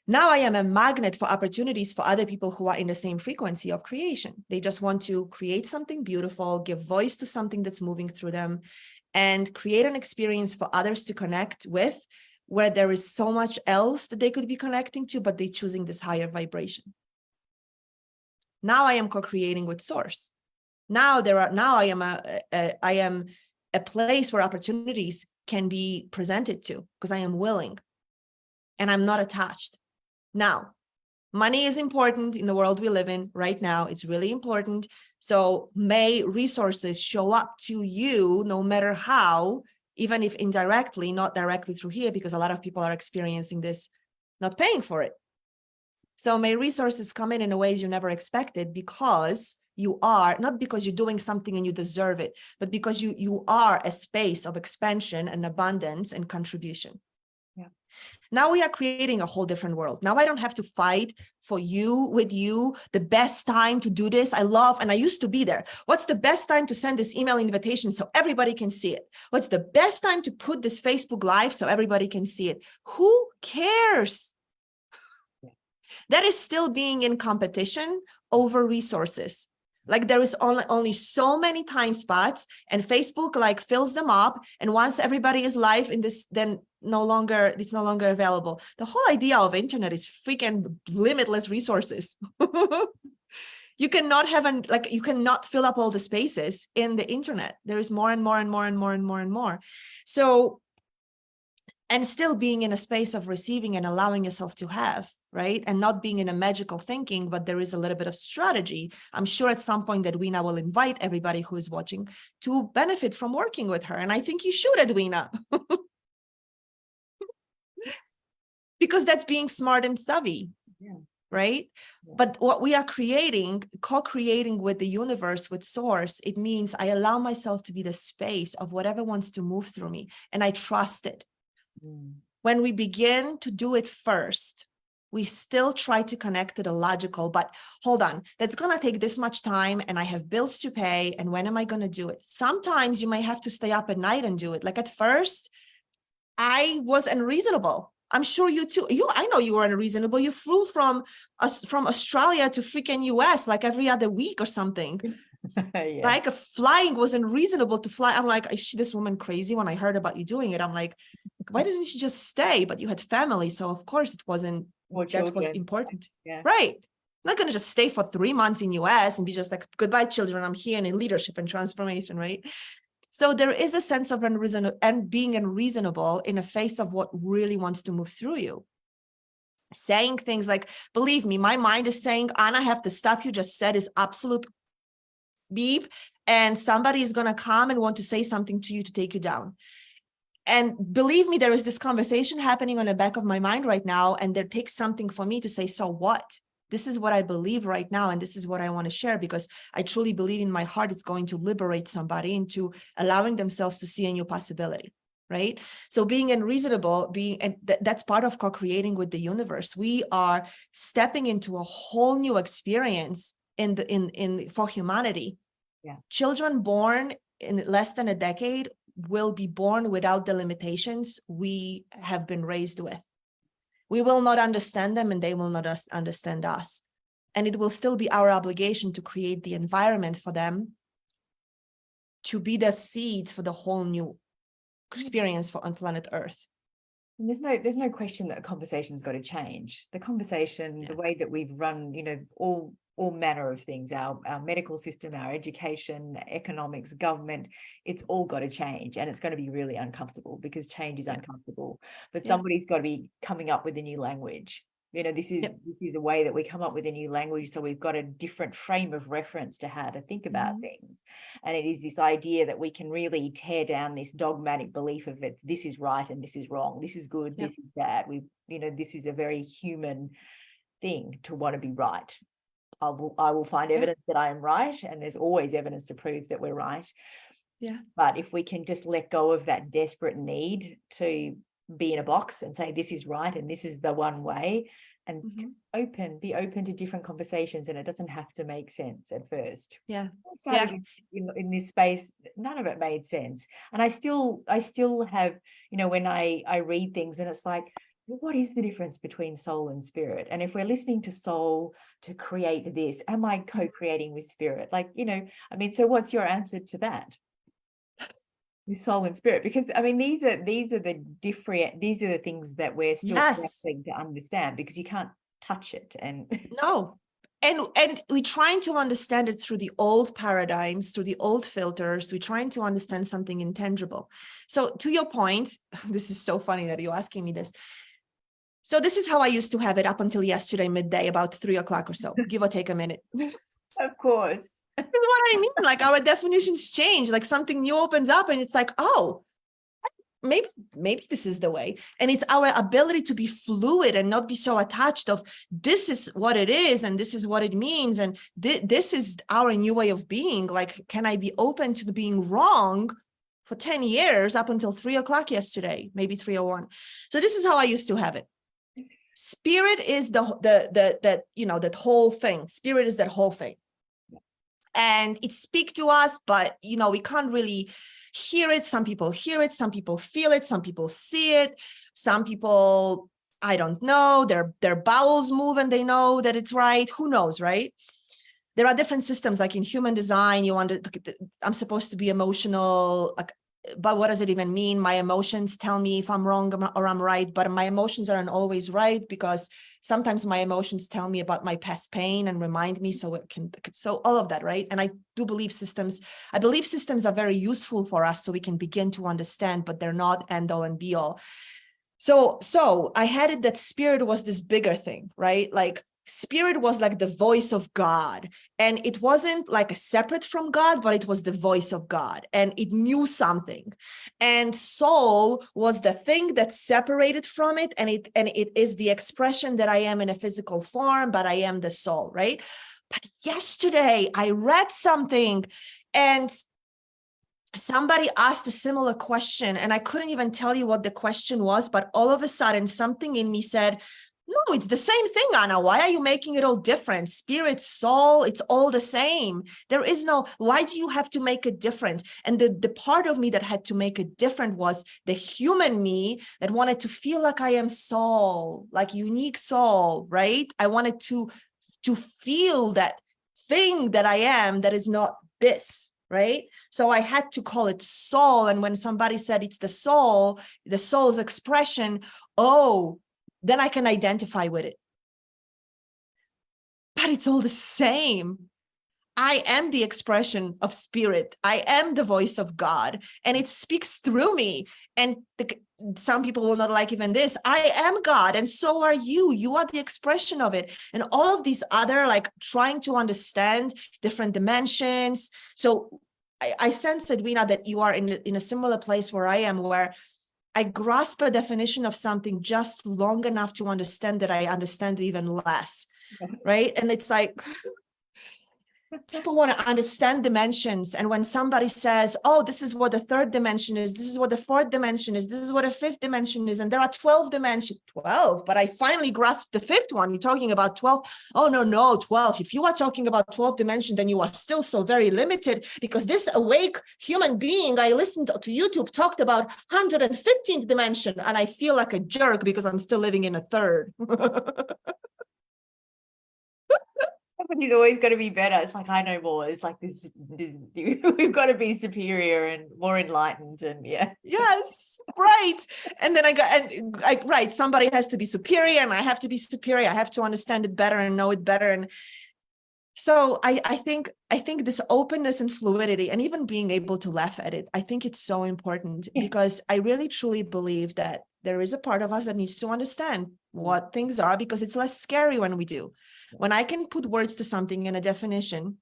Speaker 2: Now I am a magnet for opportunities for other people who are in the same frequency of creation. They just want to create something beautiful, give voice to something that's moving through them, and create an experience for others to connect with where there is so much else that they could be connecting to, but they're choosing this higher vibration. Now I am co-creating with source. Now I am a place where opportunities can be presented to because I am willing and I'm not attached. Now, money is important in the world we live in right now. It's really important. So may resources show up to you no matter how, even if indirectly, not directly through here, because a lot of people are experiencing this, not paying for it. So may resources come in ways you never expected because you are, not because you're doing something and you deserve it, but because you are a space of expansion and abundance and contribution. Now we are creating a whole different world. Now I don't have to fight for you, with you, the best time to do this. I love, and I used to be there. What's the best time to send this email invitation so everybody can see it? What's the best time to put this Facebook Live so everybody can see it? Who cares? That is still being in competition over resources. Like there is only so many time spots and Facebook like fills them up. And once everybody is live in this, then it's no longer available. The whole idea of internet is freaking limitless resources. You cannot you cannot fill up all the spaces in the internet. There is more and more and more and more and more and more. So, and still being in a space of receiving and allowing yourself to have, right? And not being in a magical thinking, but there is a little bit of strategy. I'm sure at some point that Edwina will invite everybody who is watching to benefit from working with her. And I think you should, Edwina. Because that's being smart and savvy, right? Yeah. But what we are creating, co-creating with the universe, with source, it means I allow myself to be the space of whatever wants to move through me. And I trust it. When we begin to do it first, we still try to connect to the logical, but hold on, that's going to take this much time and I have bills to pay. And when am I going to do it? Sometimes you may have to stay up at night and do it. Like at first, I was unreasonable. I'm sure you too. I know you were unreasonable. You flew from Australia to freaking US like every other week or something. Yeah. Like flying was unreasonable to fly. I'm like, is she this woman crazy? When I heard about you doing it, I'm like, why doesn't she just stay? But you had family, so of course it wasn't. That was important, right? I'm not going to just stay for 3 months in US and be just like, goodbye, children. I'm here in leadership and transformation, right? So there is a sense of unreasonable and being unreasonable in the face of what really wants to move through you. Saying things like, believe me, my mind is saying, Anna, have the stuff you just said is absolute beep, and somebody is going to come and want to say something to you to take you down. And believe me, there is this conversation happening on the back of my mind right now, and there takes something for me to say, so what? This is what I believe right now, and this is what I want to share, because I truly believe in my heart it's going to liberate somebody into allowing themselves to see a new possibility, right? So being unreasonable, that's part of co-creating with the universe. We are stepping into a whole new experience for humanity. Yeah. Children born in less than a decade will be born without the limitations we have been raised with. We will not understand them and they will not understand us. And it will still be our obligation to create the environment for them to be the seeds for the whole new experience on planet Earth.
Speaker 1: And there's no question that a conversation's got to change. The conversation, the way that we've run, all manner of things, our medical system, our education, economics, government, it's all got to change. And it's going to be really uncomfortable because change is uncomfortable. But somebody's got to be coming up with a new language. This is a way that we come up with a new language, so we've got a different frame of reference to how to think about things. And it is this idea that we can really tear down this dogmatic belief of it, this is right and this is wrong, this is good, this is bad. This is a very human thing to want to be right. I will find evidence that I am right, and there's always evidence to prove that we're right.
Speaker 2: Yeah.
Speaker 1: But if we can just let go of that desperate need to be in a box and say this is right and this is the one way, and just be open to different conversations, and it doesn't have to make sense at first. In this space, none of it made sense, and I still have, when I read things and it's like, what is the difference between soul and spirit? And if we're listening to soul to create this, am I co-creating with spirit? So what's your answer to that? With soul and spirit? Because these are the things that we're still struggling to understand, because you can't touch it. And
Speaker 2: no, and we're trying to understand it through the old paradigms, through the old filters. We're trying to understand something intangible. So to your point, this is so funny that you're asking me this. So this is how I used to have it up until yesterday midday, about 3 o'clock or so, give or take a minute.
Speaker 1: Of course.
Speaker 2: This is what I mean. Like, our definitions change, like something new opens up and it's like, oh, maybe this is the way. And it's our ability to be fluid and not be so attached of this is what it is and this is what it means. And this is our new way of being. Like, can I be open to being wrong for 10 years up until 3 o'clock yesterday, maybe 3:01. So this is how I used to have it. Spirit is that whole thing. Spirit is that whole thing. And it speaks to us, but, we can't really hear it. Some people hear it. Some people feel it. Some people see it. Some people, I don't know, their bowels move and they know that it's right. Who knows, right? There are different systems, like in human design, I'm supposed to be emotional, but what does it even mean? My emotions tell me if I'm wrong or I'm right, but my emotions aren't always right, because sometimes my emotions tell me about my past pain and remind me, so all of that, right? And I believe systems are very useful for us, so we can begin to understand, but they're not end all and be all. So I had it that spirit was this bigger thing, right? Like, spirit was like the voice of God, and it wasn't like a separate from God, but it was the voice of God, and it knew something. And soul was the thing that separated from it, and it is the expression that I am in a physical form, but I am the soul, right? But yesterday I read something, and somebody asked a similar question, and I couldn't even tell you what the question was, but all of a sudden something in me said, no, it's the same thing, Anna. Why are you making it all different? Spirit, soul, it's all the same. There is no, why do you have to make it different? And the part of me that had to make it different was the human me that wanted to feel like I am soul, like unique soul, right? I wanted to feel that thing that I am that is not this, right? So I had to call it soul. And when somebody said it's the soul's expression, then I can identify with it. But it's all the same. I am the expression of spirit. I am the voice of God, and it speaks through me. And some people will not like even this. I am God, and so are you. You are the expression of it. And all of these other, like, trying to understand different dimensions. So I sense, Edwina, that you are in a similar place where I am, where I grasp a definition of something just long enough to understand that I understand it even less, right? And it's like, people want to understand dimensions. And when somebody says, oh, this is what the third dimension is, this is what the fourth dimension is, this is what a fifth dimension is, and there are 12 dimensions. 12, but I finally grasped the fifth one. You're talking about 12. Oh, no, 12. If you are talking about 12 dimensions, then you are still so very limited, because this awake human being I listened to YouTube talked about 115th dimension, and I feel like a jerk because I'm still living in a third.
Speaker 1: Somebody's always got to be better. It's like, I know more. It's like this we've got to be superior and more enlightened, and
Speaker 2: yes, right. And then right, somebody has to be superior, and I have to be superior. I have to understand it better and know it better. And So I think this openness and fluidity, and even being able to laugh at it, I think it's so important,
Speaker 1: Yeah.
Speaker 2: because I really truly believe that there is a part of us that needs to understand what things are, because it's less scary when we do. When I can put words to something in a definition,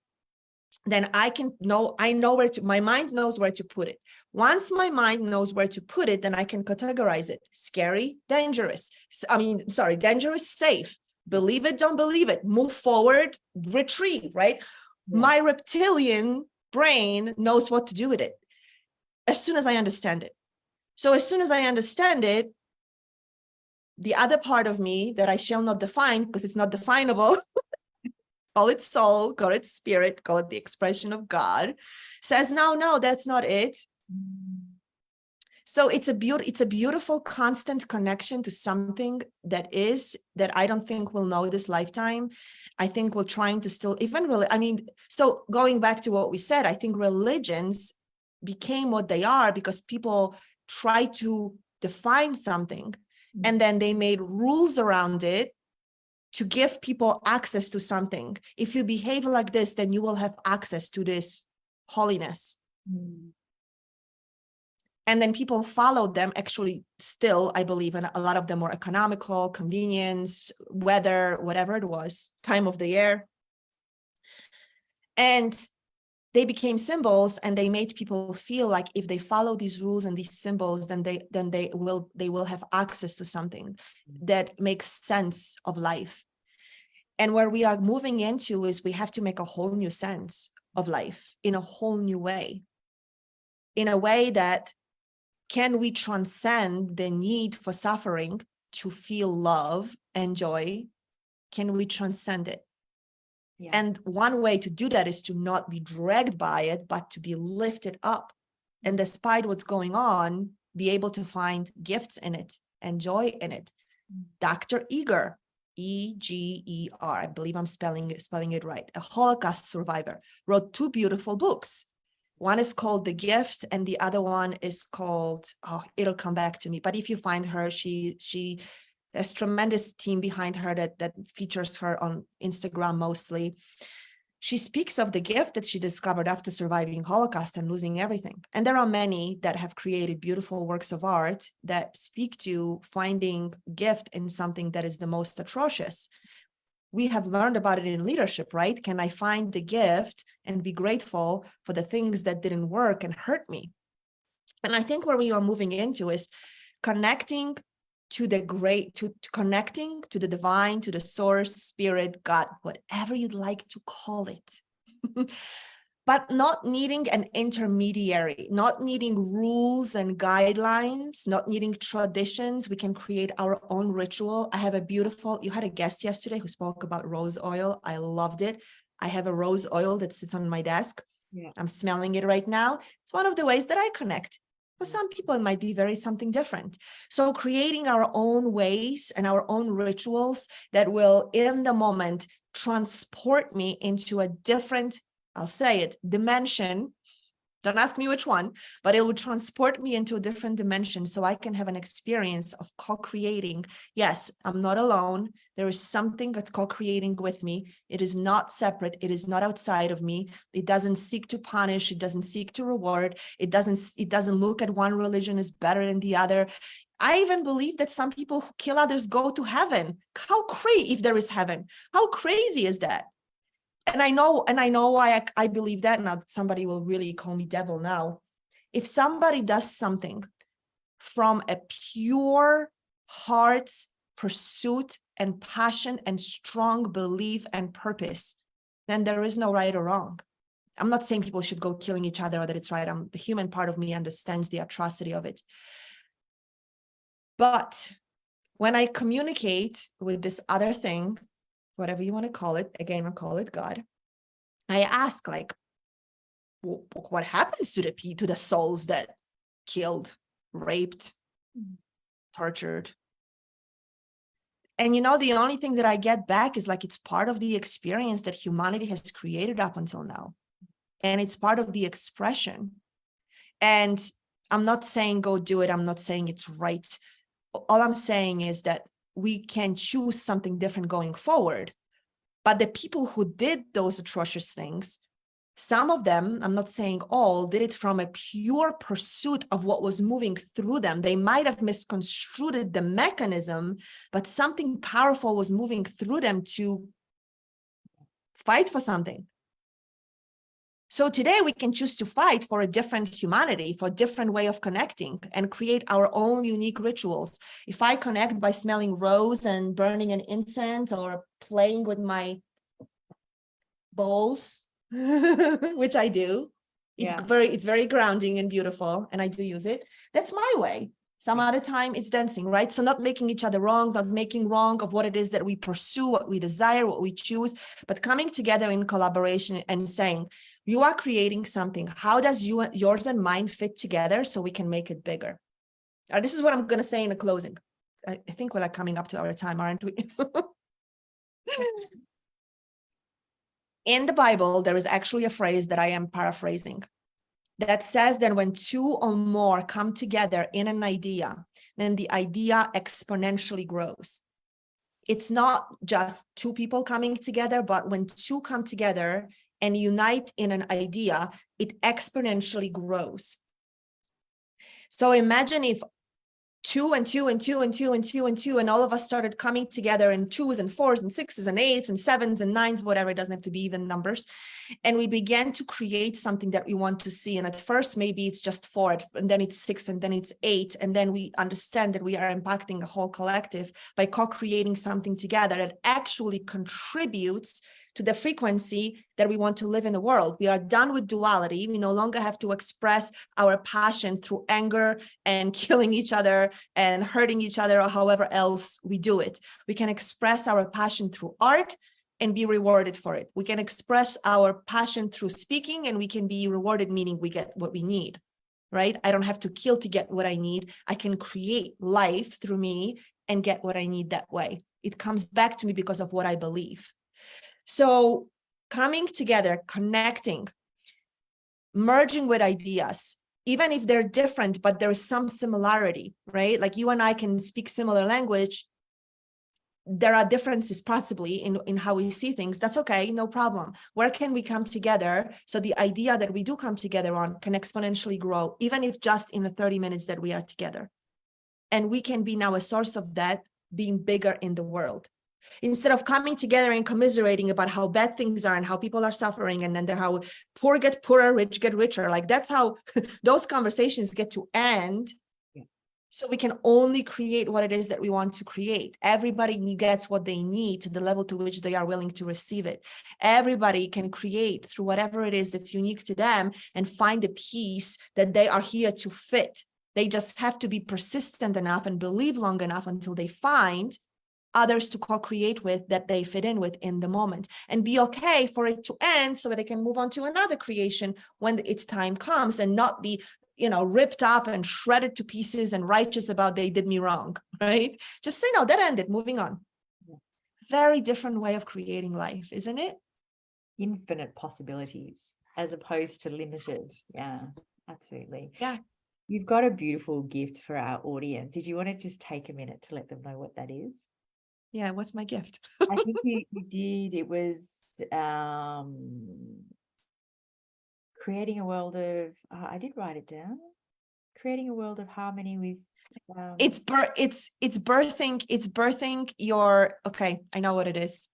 Speaker 2: then I know where to, my mind knows where to put it. Once my mind knows where to put it, then I can categorize it: scary, dangerous. Dangerous, safe. Believe it, don't believe it. Move forward, retreat, right?
Speaker 1: Yeah.
Speaker 2: My reptilian brain knows what to do with it as soon as I understand it. So as soon as I understand it, the other part of me that I shall not define, because it's not definable, call it soul, call it spirit, call it the expression of God, says, no, that's not it. So it's a beautiful constant connection to something that I don't think we'll know this lifetime. I think we're trying to still, so going back to what we said, I think religions became what they are because people try to define something and then they made rules around it to give people access to something. If you behave like this, then you will have access to this holiness. And then people followed them, actually still, I believe, and a lot of them were economical, convenience, weather, whatever it was, time of the year. And they became symbols, and they made people feel like if they follow these rules and these symbols, then they will have access to something that makes sense of life. And where we are moving into is we have to make a whole new sense of life in a whole new way, in a way that can we transcend the need for suffering to feel love and joy? Can we transcend it? Yeah. And one way to do that is to not be dragged by it, but to be lifted up. And despite what's going on, be able to find gifts in it and joy in it. Dr. Eger, E-G-E-R, I believe I'm spelling it right, a Holocaust survivor, wrote 2 beautiful books. One is called The Gift, and the other one is called, it'll come back to me. But if you find her, she has a tremendous team behind her that features her on Instagram mostly. She speaks of the gift that she discovered after surviving Holocaust and losing everything. And there are many that have created beautiful works of art that speak to finding gift in something that is the most atrocious. We have learned about it in leadership, right? Can I find the gift and be grateful for the things that didn't work and hurt me? And I think where we are moving into is connecting to the great, to connecting to the divine, to the source, spirit, God, whatever you'd like to call it. But not needing an intermediary, not needing rules and guidelines, not needing traditions. We can create our own ritual. I have you had a guest yesterday who spoke about rose oil. I loved it. I have a rose oil that sits on my desk. Yeah. I'm smelling it right now. It's one of the ways that I connect. For some people, it might be something different. So creating our own ways and our own rituals that will, in the moment, transport me into a different, I'll say it, dimension. Don't ask me which one, but it will transport me into a different dimension so I can have an experience of co-creating. Yes, I'm not alone. There is something that's co-creating with me. It is not separate. It is not outside of me. It doesn't seek to punish. It doesn't seek to reward. It doesn't look at one religion as better than the other. I even believe that some people who kill others go to heaven. How crazy, if there is heaven, how crazy is that? And I know why I believe that. Now somebody will really call me devil now. If somebody does something from a pure heart pursuit and passion and strong belief and purpose, then there is no right or wrong. I'm not saying people should go killing each other or that it's right. The human part of me understands the atrocity of it. But when I communicate with this other thing, whatever you want to call it, again, I'll call it God, I ask, like, what happens to the souls that killed, raped, tortured? And the only thing that I get back is like, it's part of the experience that humanity has created up until now. And it's part of the expression. And I'm not saying go do it. I'm not saying it's right. All I'm saying is that we can choose something different going forward. But the people who did those atrocious things, some of them, I'm not saying all, did it from a pure pursuit of what was moving through them. They might have misconstrued the mechanism, but something powerful was moving through them to fight for something. So today we can choose to fight for a different humanity, for a different way of connecting, and create our own unique rituals. If I connect by smelling rose and burning an incense or playing with my bowls, which I do, it's very grounding and beautiful, and I do use it. That's my way. Some other time it's dancing, right? So not making each other wrong, not making wrong of what it is that we pursue, what we desire, what we choose, but coming together in collaboration and saying, you are creating something. How does yours and mine fit together so we can make it bigger? This is what I'm going to say in the closing. I think we're like coming up to our time, aren't we? In the Bible, there is actually a phrase that I am paraphrasing that says that when two or more come together in an idea, then the idea exponentially grows. It's not just two people coming together, but when two come together and unite in an idea, it exponentially grows. So imagine if two and two and two and two and two and two, and all of us started coming together in 2s and 4s and 6s and 8s and 7s and 9s, whatever, it doesn't have to be even numbers. And we began to create something that we want to see. And at first, maybe it's just 4, and then it's 6, and then it's 8. And then we understand that we are impacting a whole collective by co-creating something together that actually contributes to the frequency that we want to live in the world. We are done with duality. We no longer have to express our passion through anger and killing each other and hurting each other, or however else we do it. We can express our passion through art and be rewarded for it. We can express our passion through speaking, and we can be rewarded, meaning we get what we need, right? I don't have to kill to get what I need. I can create life through me and get what I need that way. It comes back to me because of what I believe. So coming together, connecting, merging with ideas, even if they're different, but there is some similarity, right? Like you and I can speak similar language. There are differences possibly in how we see things. That's okay, no problem. Where can we come together so the idea that we do come together on can exponentially grow, even if just in the 30 minutes that we are together? And we can be now a source of that being bigger in the world. Instead of coming together and commiserating about how bad things are and how people are suffering, and then how poor get poorer, rich get richer, like that's how those conversations get to end. So we can only create what it is that we want to create. Everybody gets what they need to the level to which they are willing to receive it. Everybody can create through whatever it is that's unique to them and find the piece that they are here to fit. They just have to be persistent enough and believe long enough until they find others to co-create with that they fit in with in the moment, and be okay for it to end so that they can move on to another creation when its time comes, and not be, ripped up and shredded to pieces and righteous about they did me wrong, right? Just say, no, that ended, moving on. Very different way of creating life, isn't it?
Speaker 1: Infinite possibilities as opposed to limited. Yeah, absolutely.
Speaker 2: Yeah.
Speaker 1: You've got a beautiful gift for our audience. Did you want to just take a minute to let them know what that is?
Speaker 2: Yeah, what's my gift?
Speaker 1: I think you did. It was creating a world of, I did write it down, creating a world of harmony with
Speaker 2: it's birthing your, okay, I know what it is.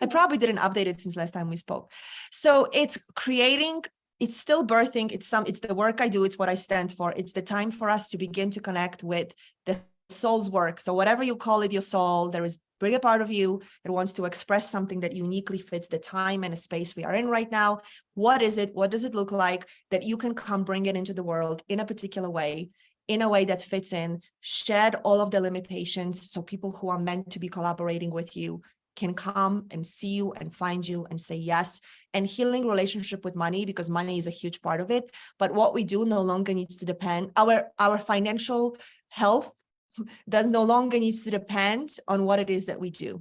Speaker 2: I probably didn't update it since last time we spoke. So it's creating, it's still birthing, it's the work I do, it's what I stand for. It's the time for us to begin to connect with the soul's work. So whatever you call it, your soul, there is a bigger part of you that wants to express something that uniquely fits the time and the space we are in right now. What is it? What does it look like that you can come bring it into the world in a particular way, in a way that fits in, shed all of the limitations so people who are meant to be collaborating with you can come and see you and find you and say yes, and healing relationship with money, because money is a huge part of it. But what we do no longer needs to depend, our financial health does no longer needs to depend on what it is that we do.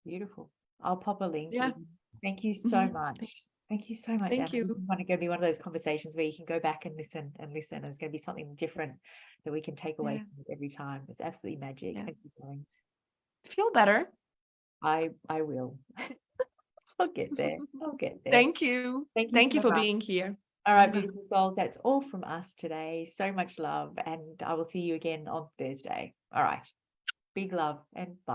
Speaker 1: Beautiful. I'll pop a link.
Speaker 2: Yeah.
Speaker 1: Thank you so much. Thank you so much.
Speaker 2: Thank you.
Speaker 1: This is going to be one of those conversations where you can go back and listen. And it's going to be something different that we can take away from it every time. It's absolutely magic.
Speaker 2: Yeah.
Speaker 1: Thank you, darling.
Speaker 2: Feel better.
Speaker 1: I will. I'll get there. I'll get there.
Speaker 2: Thank you.
Speaker 1: Thank you
Speaker 2: Thank you
Speaker 1: so
Speaker 2: for
Speaker 1: much.
Speaker 2: being here.
Speaker 1: All right, beautiful souls, that's all from us today. So much love, and I will see you again on Thursday. All right. Big love and bye.